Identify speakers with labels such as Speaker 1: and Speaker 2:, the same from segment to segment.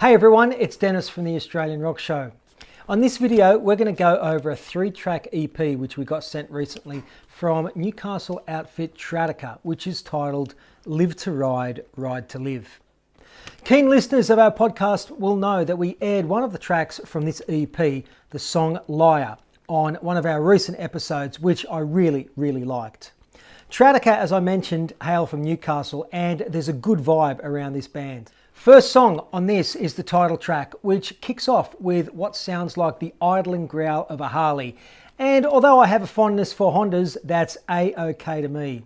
Speaker 1: Hey everyone, it's Dennis from the Australian Rock Show. On this video, we're going to go over a 3-track EP which we got sent recently from Newcastle outfit Trataka, which is titled Live to Ride, Ride to Live. Keen listeners of our podcast will know that we aired one of the tracks from this EP, the song Liar, on one of our recent episodes, which I really liked. Trataka, as I mentioned, hail from Newcastle, and there's a good vibe around this band. First song on this is the title track, which kicks off with what sounds like the idling growl of a Harley. And although I have a fondness for Hondas, that's A-OK to me.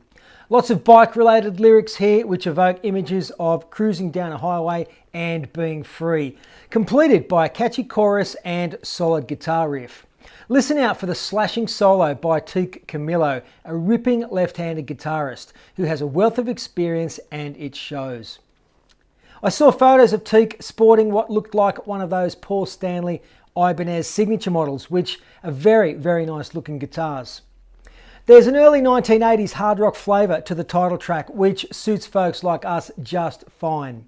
Speaker 1: Lots of bike-related lyrics here, which evoke images of cruising down a highway and being free, completed by a catchy chorus and solid guitar riff. Listen out for the slashing solo by TOUKLEY, a ripping left-handed guitarist who has a wealth of experience and it shows. I saw photos of Teak sporting what looked like one of those Paul Stanley Ibanez signature models, which are very nice looking guitars. There's an early 1980s hard rock flavour to the title track, which suits folks like us just fine.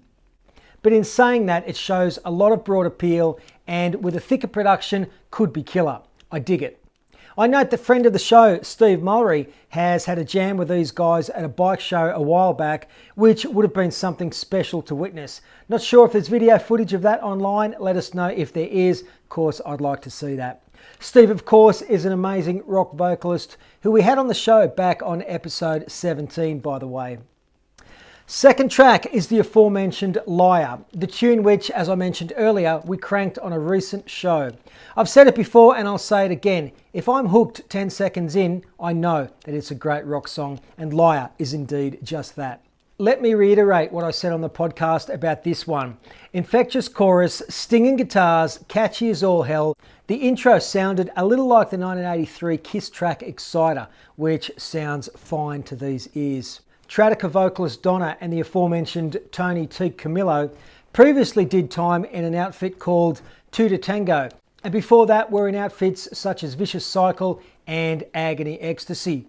Speaker 1: But in saying that, it shows a lot of broad appeal, and with a thicker production, could be killer. I dig it. I note that friend of the show, Steve Mullery, has had a jam with these guys at a bike show a while back, which would have been something special to witness. Not sure if there's video footage of that online. Let us know if there is. Of course, I'd like to see that. Steve, of course, is an amazing rock vocalist who we had on the show back on episode 17, by the way. Second track is the aforementioned Liar, the tune which, as I mentioned earlier, we cranked on a recent show. I've said it before and I'll say it again. If I'm hooked 10 seconds in, I know that it's a great rock song, and Liar is indeed just that. Let me reiterate what I said on the podcast about this one. Infectious chorus, stinging guitars, catchy as all hell. The intro sounded a little like the 1983 Kiss track Exciter, which sounds fine to these ears. Trataka vocalist Donna and the aforementioned Tony Camillo previously did time in an outfit called Two to Tango, and before that were in outfits such as Vicious Cycle and Agony Ecstasy.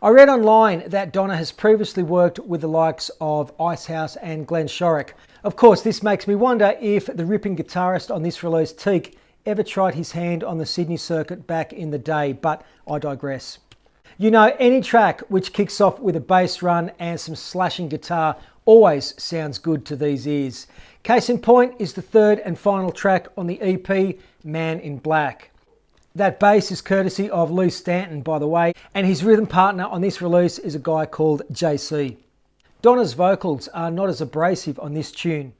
Speaker 1: I read online that Donna has previously worked with the likes of Icehouse and Glenn Shorrock. Of course, this makes me wonder if the ripping guitarist on this release, Teak, ever tried his hand on the Sydney circuit back in the day, but I digress. You know, any track which kicks off with a bass run and some slashing guitar always sounds good to these ears. Case in point is the third and final track on the EP, Man in Black. That bass is courtesy of Lee Stanton, by the way, and his rhythm partner on this release is a guy called JC. Donna's vocals are not as abrasive on this tune,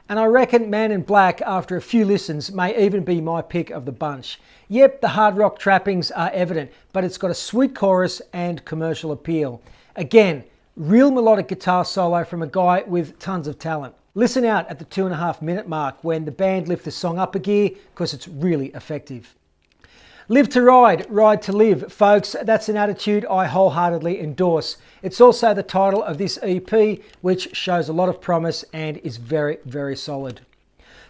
Speaker 1: and I reckon Man in Black, after a few listens, may even be my pick of the bunch. Yep, the hard rock trappings are evident, but it's got a sweet chorus and commercial appeal. Again, real melodic guitar solo from a guy with tons of talent. Listen out at the 2.5 minute mark when the band lift the song up a gear, because it's really effective. Live to ride, ride to live. Folks, that's an attitude I wholeheartedly endorse. It's also the title of this EP, which shows a lot of promise and is very solid.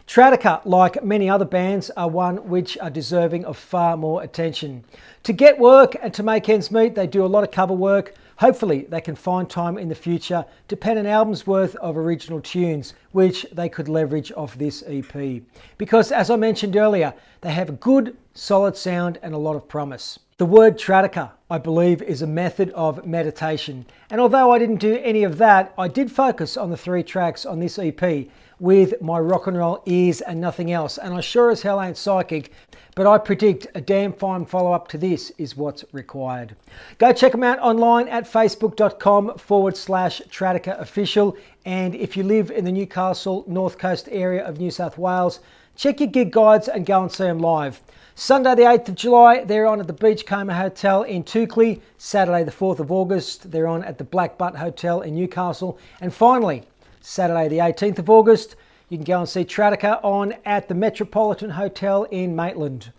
Speaker 1: Trataka, like many other bands, are one which are deserving of far more attention. To get work and to make ends meet, they do a lot of cover work. Hopefully they can find time in the future to pen an album's worth of original tunes, which they could leverage off this EP. Because, as I mentioned earlier, they have a good, solid sound and a lot of promise. The word Trataka, I believe, is a method of meditation. And although I didn't do any of that, I did focus on the 3 tracks on this EP with my rock and roll ears and nothing else. And I sure as hell ain't psychic, but I predict a damn fine follow-up to this is what's required. Go check them out online at facebook.com/Trataka official. And if you live in the Newcastle North Coast area of New South Wales, check your gig guides and go and see them live. Sunday the 8th of July, they're on at the BEACHCOMBER Hotel in Toukley. Saturday the 4th of August, they're on at the BLACKBUTT Hotel in Newcastle. And finally, Saturday the 18th of August, you can go and see Trataka on at the Metropolitan Hotel in Maitland.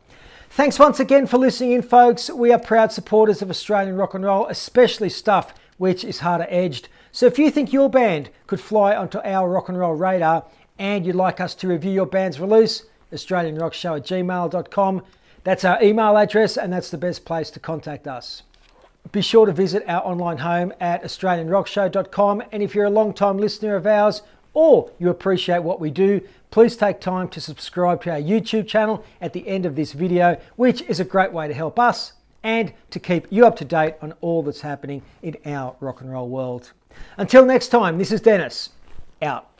Speaker 1: Thanks once again for listening in, folks. We are proud supporters of Australian rock and roll, especially stuff which is harder edged. So if you think your band could fly onto our rock and roll radar and you'd like us to review your band's release, australianrockshow@gmail.com. That's our email address, and that's the best place to contact us. Be sure to visit our online home at australianrockshow.com, and if you're a long-time listener of ours, or you appreciate what we do, please take time to subscribe to our YouTube channel at the end of this video, which is a great way to help us and to keep you up to date on all that's happening in our rock and roll world. Until next time, this is Dennis, out.